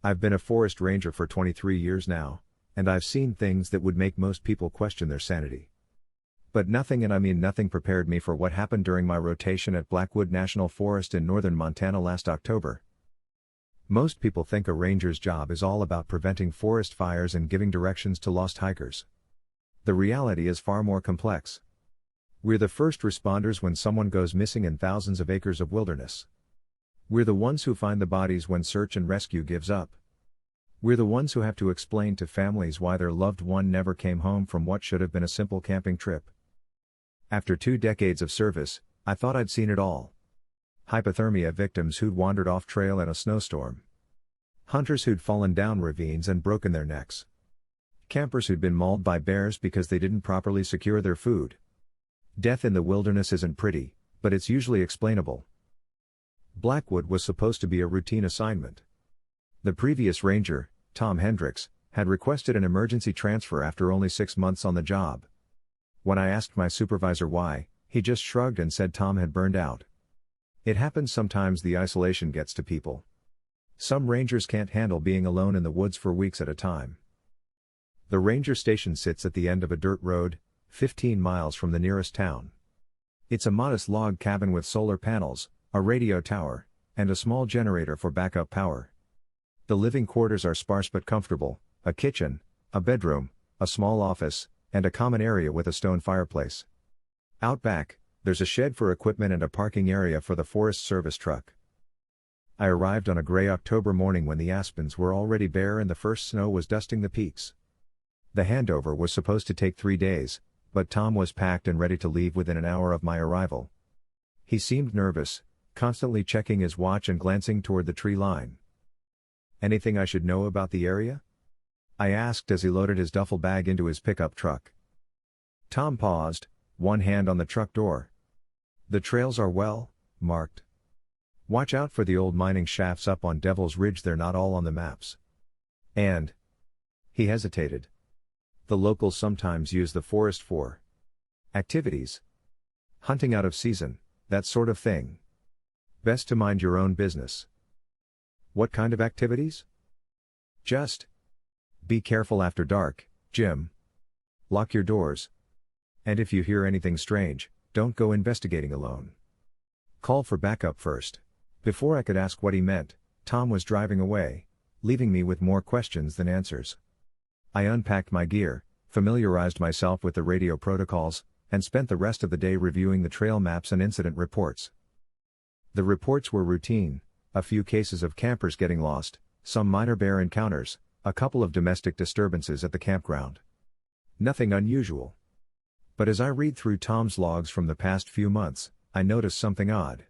I've been a forest ranger for 23 years now, and I've seen things that would make most people question their sanity. But nothing, and I mean nothing, prepared me for what happened during my rotation at Blackwood National Forest in northern Montana last October. Most people think a ranger's job is all about preventing forest fires and giving directions to lost hikers. The reality is far more complex. We're the first responders when someone goes missing in thousands of acres of wilderness. We're the ones who find the bodies when search and rescue gives up. We're the ones who have to explain to families why their loved one never came home from what should have been a simple camping trip. After 2 decades of service, I thought I'd seen it all. Hypothermia victims who'd wandered off trail in a snowstorm. Hunters who'd fallen down ravines and broken their necks. Campers who'd been mauled by bears because they didn't properly secure their food. Death in the wilderness isn't pretty, but it's usually explainable. Blackwood was supposed to be a routine assignment. The previous ranger, Tom Hendricks, had requested an emergency transfer after only 6 months on the job. When I asked my supervisor why, he just shrugged and said Tom had burned out. It happens sometimes. The isolation gets to people. Some rangers can't handle being alone in the woods for weeks at a time. The ranger station sits at the end of a dirt road, 15 miles from the nearest town. It's a modest log cabin with solar panels, a radio tower, and a small generator for backup power. The living quarters are sparse but comfortable: a kitchen, a bedroom, a small office, and a common area with a stone fireplace. Out back, there's a shed for equipment and a parking area for the Forest Service truck. I arrived on a gray October morning when the aspens were already bare and the first snow was dusting the peaks. The handover was supposed to take 3 days, but Tom was packed and ready to leave within an hour of my arrival. He seemed nervous, constantly checking his watch and glancing toward the tree line. "Anything I should know about the area?" I asked as he loaded his duffel bag into his pickup truck. Tom paused, one hand on the truck door. "The trails are well marked. Watch out for the old mining shafts up on Devil's Ridge. They're not all on the maps. And..." He hesitated. "The locals sometimes use the forest for activities. Hunting out of season, that sort of thing. Best to mind your own business." "What kind of activities?" "Just be careful after dark, Jim. Lock your doors. And if you hear anything strange, don't go investigating alone. Call for backup first." Before I could ask what he meant, Tom was driving away, leaving me with more questions than answers. I unpacked my gear, familiarized myself with the radio protocols, and spent the rest of the day reviewing the trail maps and incident reports. The reports were routine: a few cases of campers getting lost, some minor bear encounters, a couple of domestic disturbances at the campground. Nothing unusual. But as I read through Tom's logs from the past few months, I noticed something odd.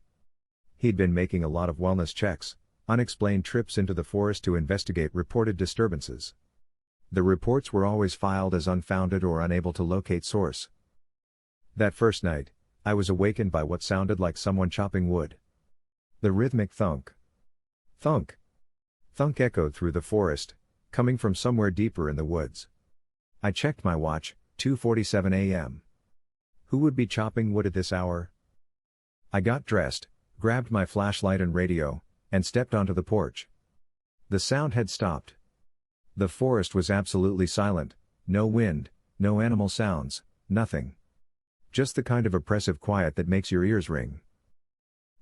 He'd been making a lot of wellness checks, unexplained trips into the forest to investigate reported disturbances. The reports were always filed as unfounded or unable to locate source. That first night, I was awakened by what sounded like someone chopping wood. The rhythmic thunk, thunk, thunk echoed through the forest, coming from somewhere deeper in the woods. I checked my watch, 2:47 a.m. Who would be chopping wood at this hour? I got dressed, grabbed my flashlight and radio, and stepped onto the porch. The sound had stopped. The forest was absolutely silent: no wind, no animal sounds, nothing. Just the kind of oppressive quiet that makes your ears ring.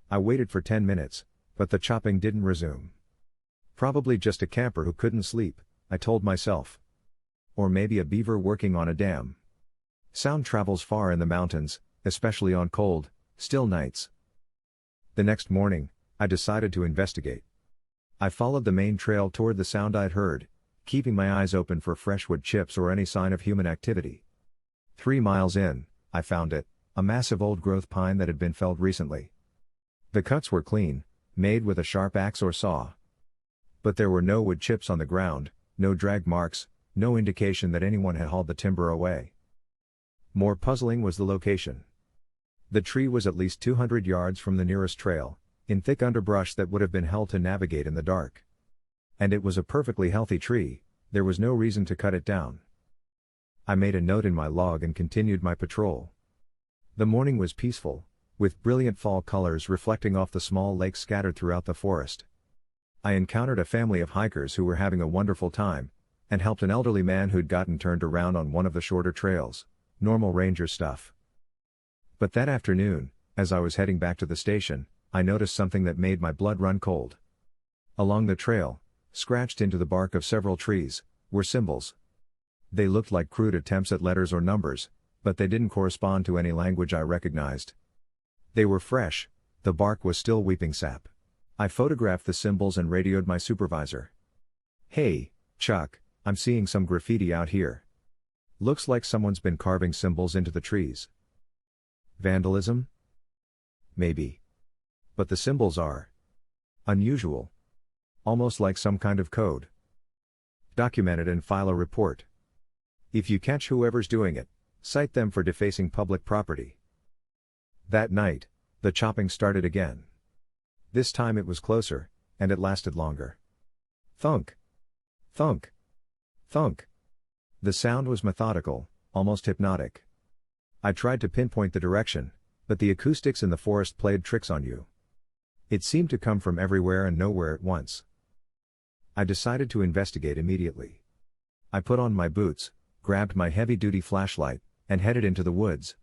I waited for 10 minutes, but the chopping didn't resume. Probably just a camper who couldn't sleep, I told myself. Or maybe a beaver working on a dam. Sound travels far in the mountains, especially on cold, still nights. The next morning, I decided to investigate. I followed the main trail toward the sound I'd heard, keeping my eyes open for fresh wood chips or any sign of human activity. 3 miles in, I found it, a massive old-growth pine that had been felled recently. The cuts were clean, made with a sharp axe or saw. But there were no wood chips on the ground, no drag marks, no indication that anyone had hauled the timber away. More puzzling was the location. The tree was at least 200 yards from the nearest trail, in thick underbrush that would have been hell to navigate in the dark. And it was a perfectly healthy tree, there was no reason to cut it down. I made a note in my log and continued my patrol. The morning was peaceful, with brilliant fall colors reflecting off the small lake scattered throughout the forest. I encountered a family of hikers who were having a wonderful time, and helped an elderly man who'd gotten turned around on one of the shorter trails. Normal ranger stuff. But that afternoon, as I was heading back to the station, I noticed something that made my blood run cold. Along the trail, scratched into the bark of several trees, were symbols. They looked like crude attempts at letters or numbers, but they didn't correspond to any language I recognized. They were fresh, the bark was still weeping sap. I photographed the symbols and radioed my supervisor. "Hey, Chuck, I'm seeing some graffiti out here. Looks like someone's been carving symbols into the trees." "Vandalism?" "Maybe. But the symbols are unusual. Almost like some kind of code. Document it and file a report. If you catch whoever's doing it, cite them for defacing public property." That night, the chopping started again. This time it was closer, and it lasted longer. Thunk. Thunk. Thunk. The sound was methodical, almost hypnotic. I tried to pinpoint the direction, but the acoustics in the forest played tricks on you. It seemed to come from everywhere and nowhere at once. I decided to investigate immediately. I put on my boots, grabbed my heavy-duty flashlight, and headed into the woods.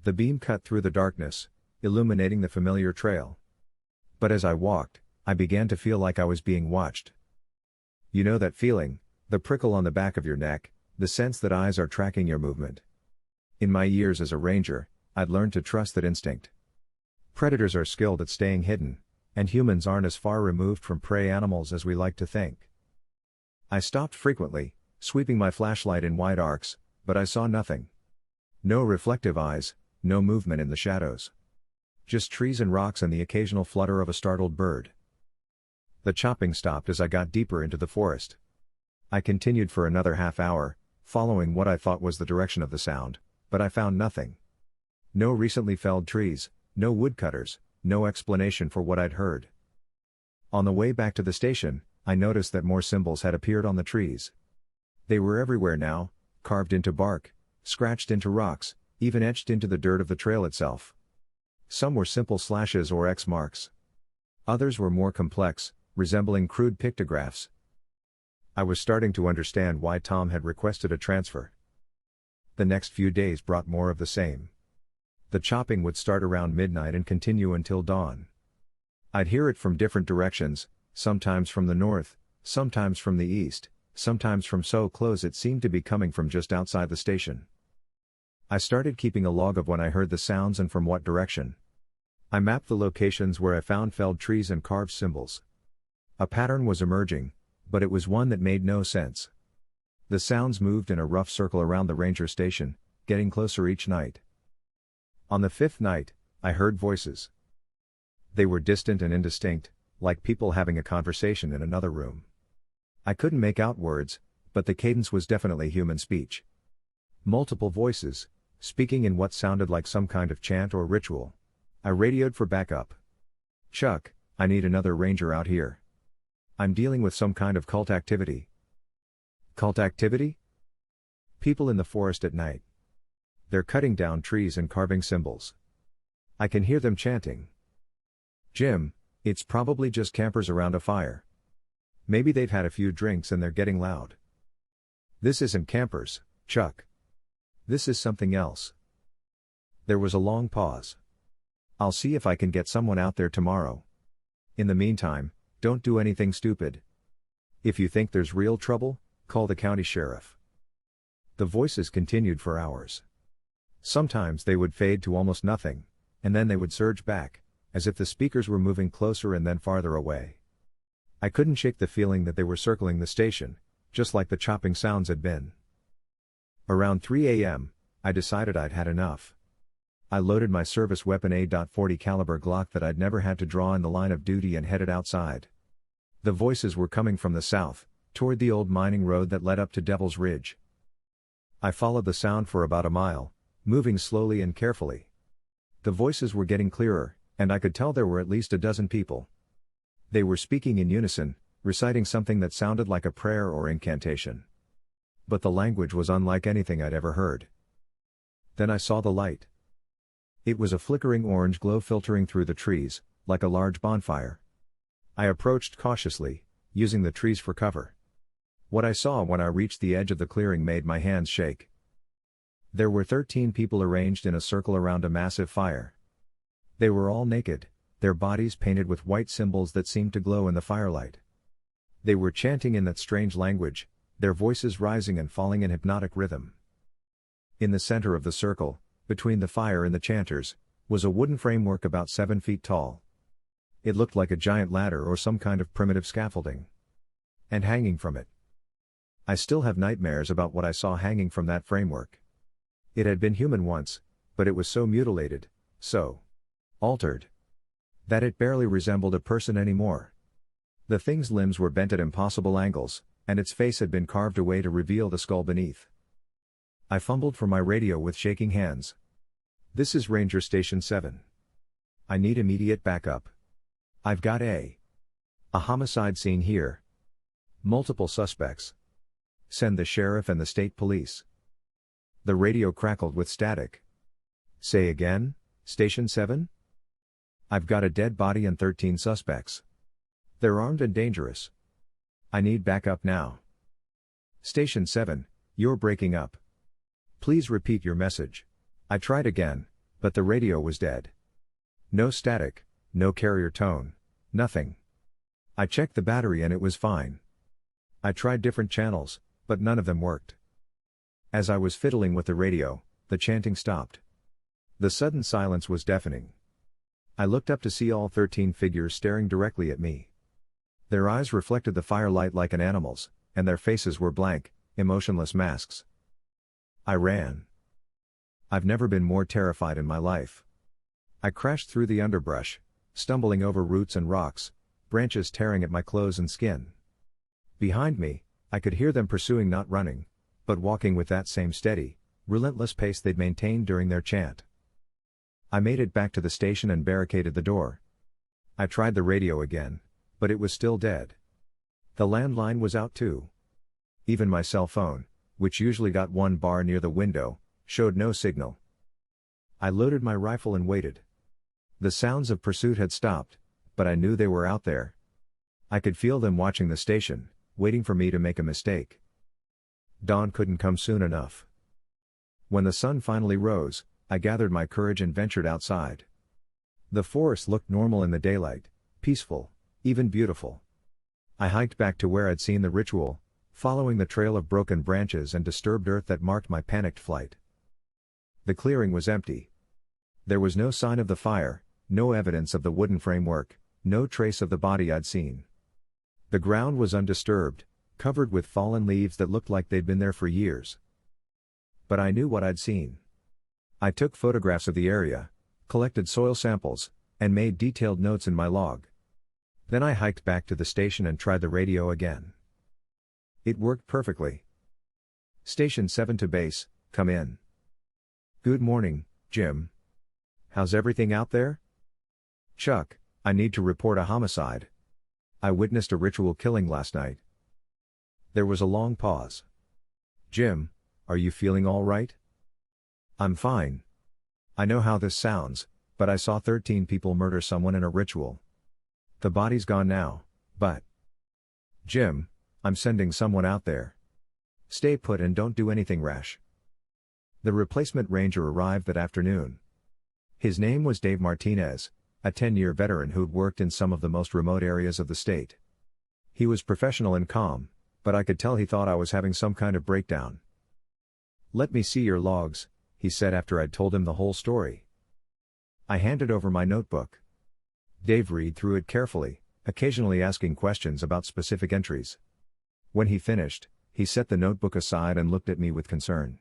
The beam cut through the darkness, illuminating the familiar trail. But as I walked, I began to feel like I was being watched. You know that feeling, the prickle on the back of your neck, the sense that eyes are tracking your movement. In my years as a ranger, I'd learned to trust that instinct. Predators are skilled at staying hidden, and humans aren't as far removed from prey animals as we like to think. I stopped frequently, sweeping my flashlight in wide arcs, but I saw nothing. No reflective eyes, no movement in the shadows. Just trees and rocks and the occasional flutter of a startled bird. The chopping stopped as I got deeper into the forest. I continued for another half hour, following what I thought was the direction of the sound, but I found nothing. No recently felled trees, no woodcutters, no explanation for what I'd heard. On the way back to the station, I noticed that more symbols had appeared on the trees. They were everywhere now, carved into bark, scratched into rocks, even etched into the dirt of the trail itself. Some were simple slashes or X marks. Others were more complex, resembling crude pictographs. I was starting to understand why Tom had requested a transfer. The next few days brought more of the same. The chopping would start around midnight and continue until dawn. I'd hear it from different directions, sometimes from the north, sometimes from the east, sometimes from so close it seemed to be coming from just outside the station. I started keeping a log of when I heard the sounds and from what direction. I mapped the locations where I found felled trees and carved symbols. A pattern was emerging, but it was one that made no sense. The sounds moved in a rough circle around the ranger station, getting closer each night. On the fifth night, I heard voices. They were distant and indistinct, like people having a conversation in another room. I couldn't make out words, but the cadence was definitely human speech. Multiple voices, speaking in what sounded like some kind of chant or ritual. I radioed for backup. "Chuck, I need another ranger out here. I'm dealing with some kind of cult activity." "Cult activity?" "People in the forest at night. They're cutting down trees and carving symbols. I can hear them chanting." "Jim, it's probably just campers around a fire. Maybe they've had a few drinks and they're getting loud." "This isn't campers, Chuck. This is something else." There was a long pause. "I'll see if I can get someone out there tomorrow. In the meantime, don't do anything stupid. If you think there's real trouble, call the county sheriff." The voices continued for hours. Sometimes they would fade to almost nothing, and then they would surge back, as if the speakers were moving closer and then farther away. I couldn't shake the feeling that they were circling the station, just like the chopping sounds had been. Around 3 a.m., I decided I'd had enough. I loaded my service weapon .40 caliber Glock that I'd never had to draw in the line of duty and headed outside. The voices were coming from the south, toward the old mining road that led up to Devil's Ridge. I followed the sound for about a mile, moving slowly and carefully. The voices were getting clearer, and I could tell there were at least a dozen people. They were speaking in unison, reciting something that sounded like a prayer or incantation. But the language was unlike anything I'd ever heard. Then I saw the light. It was a flickering orange glow filtering through the trees, like a large bonfire. I approached cautiously, using the trees for cover. What I saw when I reached the edge of the clearing made my hands shake. There were 13 people arranged in a circle around a massive fire. They were all naked, their bodies painted with white symbols that seemed to glow in the firelight. They were chanting in that strange language, their voices rising and falling in hypnotic rhythm. In the center of the circle, between the fire and the chanters, was a wooden framework about 7 feet tall. It looked like a giant ladder or some kind of primitive scaffolding. And hanging from it. I still have nightmares about what I saw hanging from that framework. It had been human once, but it was so mutilated, so altered, that it barely resembled a person anymore. The thing's limbs were bent at impossible angles, and its face had been carved away to reveal the skull beneath. I fumbled for my radio with shaking hands. This is Ranger Station 7. I need immediate backup. I've got a homicide scene here. Multiple suspects. Send the sheriff and the state police. The radio crackled with static. Say again, Station 7? I've got a dead body and 13 suspects. They're armed and dangerous. I need backup now. Station 7, you're breaking up. Please repeat your message. I tried again, but the radio was dead. No static, no carrier tone, nothing. I checked the battery and it was fine. I tried different channels, but none of them worked. As I was fiddling with the radio, the chanting stopped. The sudden silence was deafening. I looked up to see all 13 figures staring directly at me. Their eyes reflected the firelight like an animal's, and their faces were blank, emotionless masks. I ran. I've never been more terrified in my life. I crashed through the underbrush, stumbling over roots and rocks, branches tearing at my clothes and skin. Behind me, I could hear them pursuing, not running, but walking with that same steady, relentless pace they'd maintained during their chant. I made it back to the station and barricaded the door. I tried the radio again, but it was still dead. The landline was out too. Even my cell phone, which usually got one bar near the window, showed no signal. I loaded my rifle and waited. The sounds of pursuit had stopped, but I knew they were out there. I could feel them watching the station, waiting for me to make a mistake. Dawn couldn't come soon enough. When the sun finally rose, I gathered my courage and ventured outside. The forest looked normal in the daylight, peaceful, even beautiful. I hiked back to where I'd seen the ritual, following the trail of broken branches and disturbed earth that marked my panicked flight. The clearing was empty. There was no sign of the fire, no evidence of the wooden framework, no trace of the body I'd seen. The ground was undisturbed, covered with fallen leaves that looked like they'd been there for years. But I knew what I'd seen. I took photographs of the area, collected soil samples, and made detailed notes in my log. Then I hiked back to the station and tried the radio again. It worked perfectly. Station 7 to base, come in. Good morning, Jim. How's everything out there? Chuck, I need to report a homicide. I witnessed a ritual killing last night. There was a long pause. Jim, are you feeling all right? I'm fine. I know how this sounds, but I saw 13 people murder someone in a ritual. The body's gone now, but... Jim, I'm sending someone out there. Stay put and don't do anything rash. The replacement ranger arrived that afternoon. His name was Dave Martinez, a 10-year veteran who'd worked in some of the most remote areas of the state. He was professional and calm, but I could tell he thought I was having some kind of breakdown. Let me see your logs, he said after I'd told him the whole story. I handed over my notebook. Dave read through it carefully, occasionally asking questions about specific entries. When he finished, he set the notebook aside and looked at me with concern.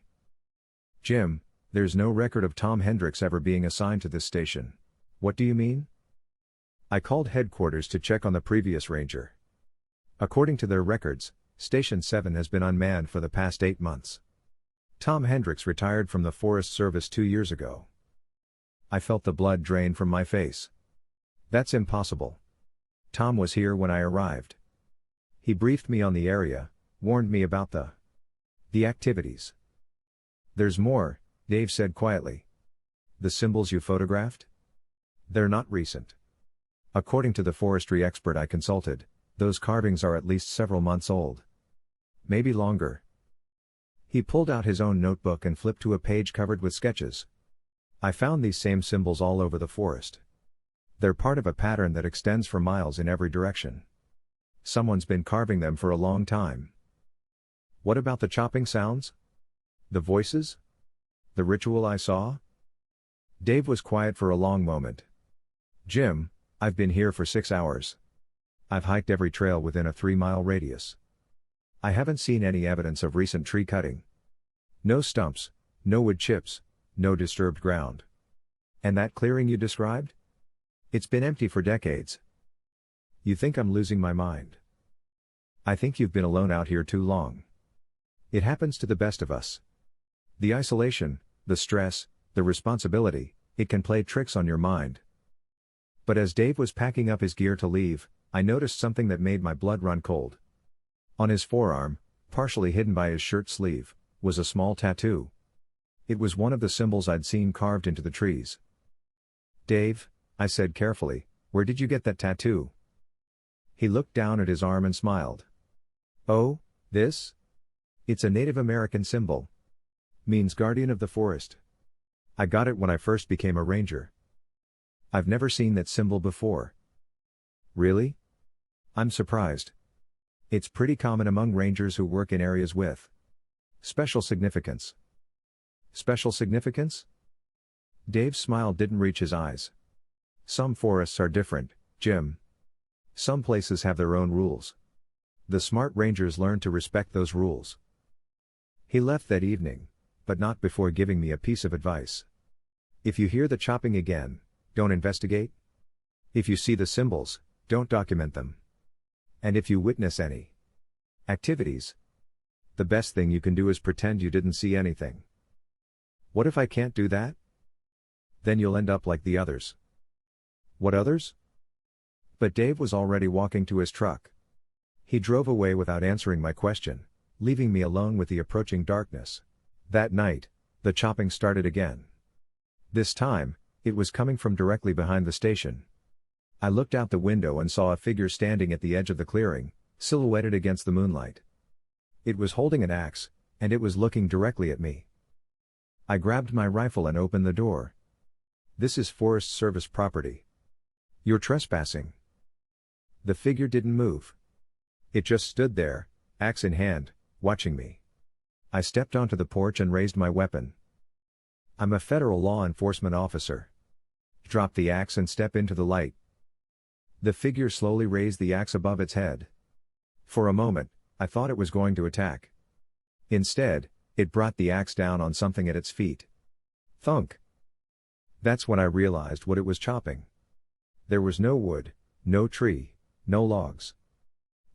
Jim, there's no record of Tom Hendricks ever being assigned to this station. What do you mean? I called headquarters to check on the previous ranger. According to their records, Station 7 has been unmanned for the past 8 months. Tom Hendricks retired from the Forest Service 2 years ago. I felt the blood drain from my face. That's impossible. Tom was here when I arrived. He briefed me on the area, warned me about the activities. There's more, Dave said quietly. The symbols you photographed? They're not recent. According to the forestry expert I consulted, those carvings are at least several months old. Maybe longer. He pulled out his own notebook and flipped to a page covered with sketches. I found these same symbols all over the forest. They're part of a pattern that extends for miles in every direction. Someone's been carving them for a long time. What about the chopping sounds? The voices? The ritual I saw? Dave was quiet for a long moment. Jim, I've been here for 6 hours. I've hiked every trail within a 3-mile radius. I haven't seen any evidence of recent tree cutting. No stumps, no wood chips, no disturbed ground. And that clearing you described? It's been empty for decades. You think I'm losing my mind? I think you've been alone out here too long. It happens to the best of us. The isolation, the stress, the responsibility, it can play tricks on your mind. But as Dave was packing up his gear to leave, I noticed something that made my blood run cold. On his forearm, partially hidden by his shirt sleeve, was a small tattoo. It was one of the symbols I'd seen carved into the trees. Dave, I said carefully, where did you get that tattoo? He looked down at his arm and smiled. Oh, this? It's a Native American symbol. Means guardian of the forest. I got it when I first became a ranger. I've never seen that symbol before. Really? I'm surprised. It's pretty common among rangers who work in areas with special significance. Special significance? Dave's smile didn't reach his eyes. Some forests are different, Jim. Some places have their own rules. The smart rangers learn to respect those rules. He left that evening, but not before giving me a piece of advice. If you hear the chopping again, don't investigate. If you see the symbols, don't document them. And if you witness any activities, the best thing you can do is pretend you didn't see anything. What if I can't do that? Then you'll end up like the others. What others? But Dave was already walking to his truck. He drove away without answering my question, leaving me alone with the approaching darkness. That night, the chopping started again. This time, it was coming from directly behind the station. I looked out the window and saw a figure standing at the edge of the clearing, silhouetted against the moonlight. It was holding an axe, and it was looking directly at me. I grabbed my rifle and opened the door. This is Forest Service property. You're trespassing. The figure didn't move. It just stood there, axe in hand, watching me. I stepped onto the porch and raised my weapon. I'm a federal law enforcement officer. Drop the axe and step into the light. The figure slowly raised the axe above its head. For a moment, I thought it was going to attack. Instead, it brought the axe down on something at its feet. Thunk. That's when I realized what it was chopping. There was no wood, no tree, no logs.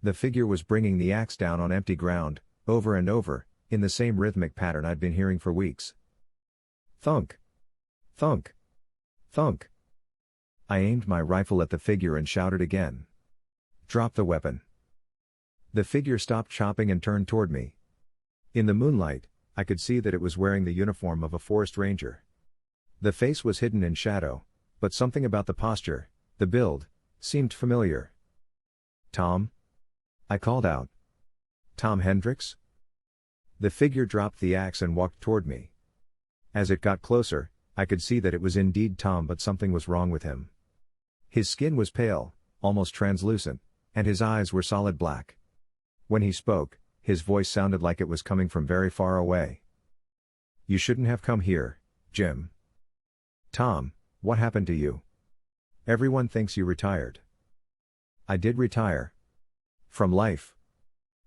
The figure was bringing the axe down on empty ground, over and over, in the same rhythmic pattern I'd been hearing for weeks. Thunk. Thunk. Thunk. I aimed my rifle at the figure and shouted again. Drop the weapon. The figure stopped chopping and turned toward me. In the moonlight, I could see that it was wearing the uniform of a forest ranger. The face was hidden in shadow, but something about the posture, the build, seemed familiar. Tom? I called out. Tom Hendricks? The figure dropped the axe and walked toward me. As it got closer, I could see that it was indeed Tom, but something was wrong with him. His skin was pale, almost translucent, and his eyes were solid black. When he spoke, his voice sounded like it was coming from very far away. You shouldn't have come here, Jim. Tom, what happened to you? Everyone thinks you retired. I did retire. From life.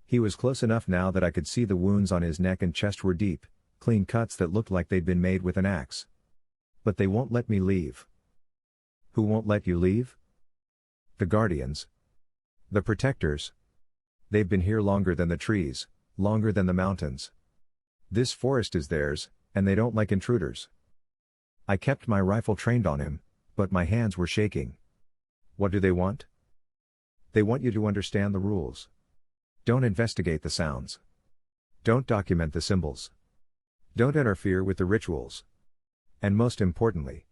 He was close enough now that I could see the wounds on his neck and chest were deep, clean cuts that looked like they'd been made with an axe. But they won't let me leave. Who won't let you leave? The guardians. The protectors. They've been here longer than the trees, longer than the mountains. This forest is theirs, and they don't like intruders. I kept my rifle trained on him, but my hands were shaking. What do they want? They want you to understand the rules. Don't investigate the sounds. Don't document the symbols. Don't interfere with the rituals. And most importantly,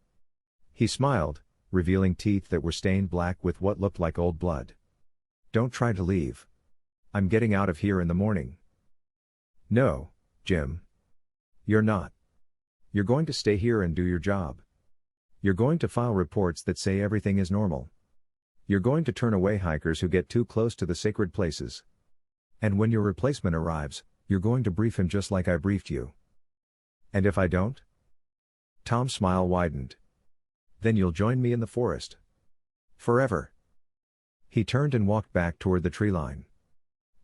he smiled, revealing teeth that were stained black with what looked like old blood. "Don't try to leave. I'm getting out of here in the morning." "No, Jim. You're not. You're going to stay here and do your job. You're going to file reports that say everything is normal. You're going to turn away hikers who get too close to the sacred places. And when your replacement arrives, you're going to brief him just like I briefed you." "And if I don't?" Tom's smile widened. "Then you'll join me in the forest. Forever." He turned and walked back toward the tree line.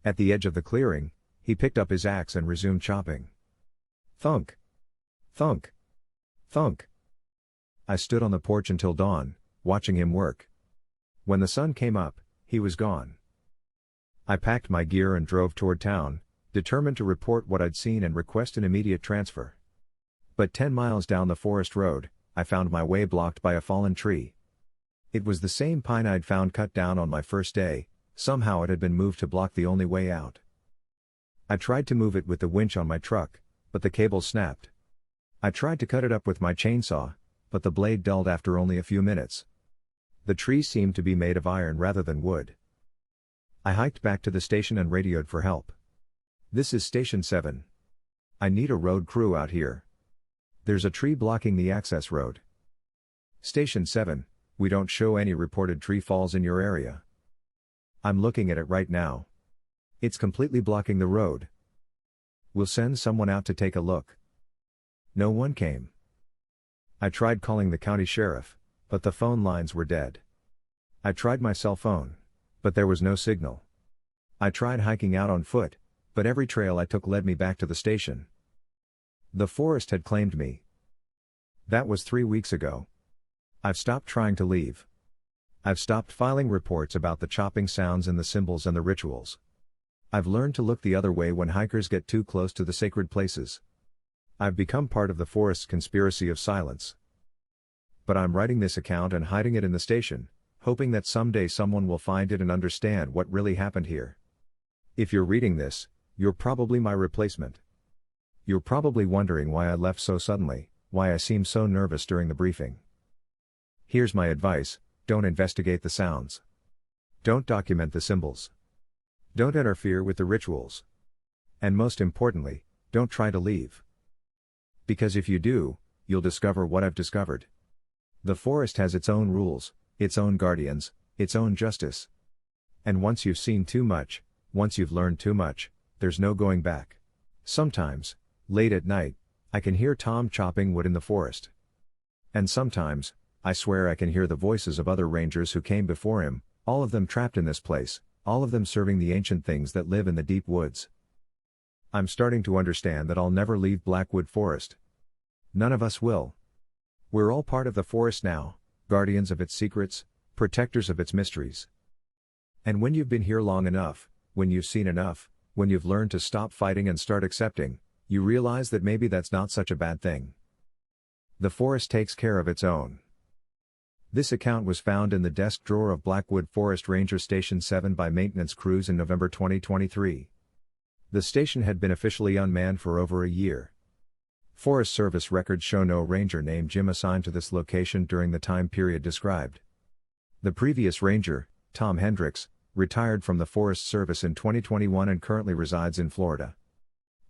At the edge of the clearing, he picked up his axe and resumed chopping. Thunk. Thunk. Thunk. I stood on the porch until dawn, watching him work. When the sun came up, he was gone. I packed my gear and drove toward town, determined to report what I'd seen and request an immediate transfer. But 10 miles down the forest road, I found my way blocked by a fallen tree. It was the same pine I'd found cut down on my first day. Somehow it had been moved to block the only way out. I tried to move it with the winch on my truck, but the cable snapped. I tried to cut it up with my chainsaw, but the blade dulled after only a few minutes. The tree seemed to be made of iron rather than wood. I hiked back to the station and radioed for help. "This is Station 7. I need a road crew out here. There's a tree blocking the access road." "Station 7, we don't show any reported tree falls in your area." "I'm looking at it right now. It's completely blocking the road." "We'll send someone out to take a look." No one came. I tried calling the county sheriff, but the phone lines were dead. I tried my cell phone, but there was no signal. I tried hiking out on foot, but every trail I took led me back to the station. The forest had claimed me. That was 3 weeks ago. I've stopped trying to leave. I've stopped filing reports about the chopping sounds and the symbols and the rituals. I've learned to look the other way when hikers get too close to the sacred places. I've become part of the forest's conspiracy of silence. But I'm writing this account and hiding it in the station, hoping that someday someone will find it and understand what really happened here. If you're reading this, you're probably my replacement. You're probably wondering why I left so suddenly, why I seemed so nervous during the briefing. Here's my advice: don't investigate the sounds. Don't document the symbols. Don't interfere with the rituals. And most importantly, don't try to leave. Because if you do, you'll discover what I've discovered. The forest has its own rules, its own guardians, its own justice. And once you've seen too much, once you've learned too much, there's no going back. Sometimes, late at night, I can hear Tom chopping wood in the forest. And sometimes, I swear I can hear the voices of other rangers who came before him, all of them trapped in this place, all of them serving the ancient things that live in the deep woods. I'm starting to understand that I'll never leave Blackwood Forest. None of us will. We're all part of the forest now, guardians of its secrets, protectors of its mysteries. And when you've been here long enough, when you've seen enough, when you've learned to stop fighting and start accepting, you realize that maybe that's not such a bad thing. The forest takes care of its own. This account was found in the desk drawer of Blackwood Forest Ranger Station 7 by maintenance crews in November 2023. The station had been officially unmanned for over a year. Forest Service records show no ranger named Jim assigned to this location during the time period described. The previous ranger, Tom Hendricks, retired from the Forest Service in 2021 and currently resides in Florida.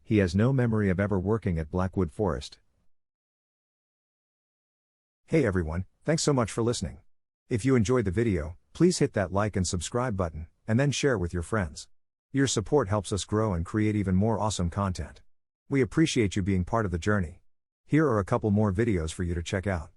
He has no memory of ever working at Blackwood Forest. Hey everyone, thanks so much for listening. If you enjoyed the video, please hit that like and subscribe button, and then share with your friends. Your support helps us grow and create even more awesome content. We appreciate you being part of the journey. Here are a couple more videos for you to check out.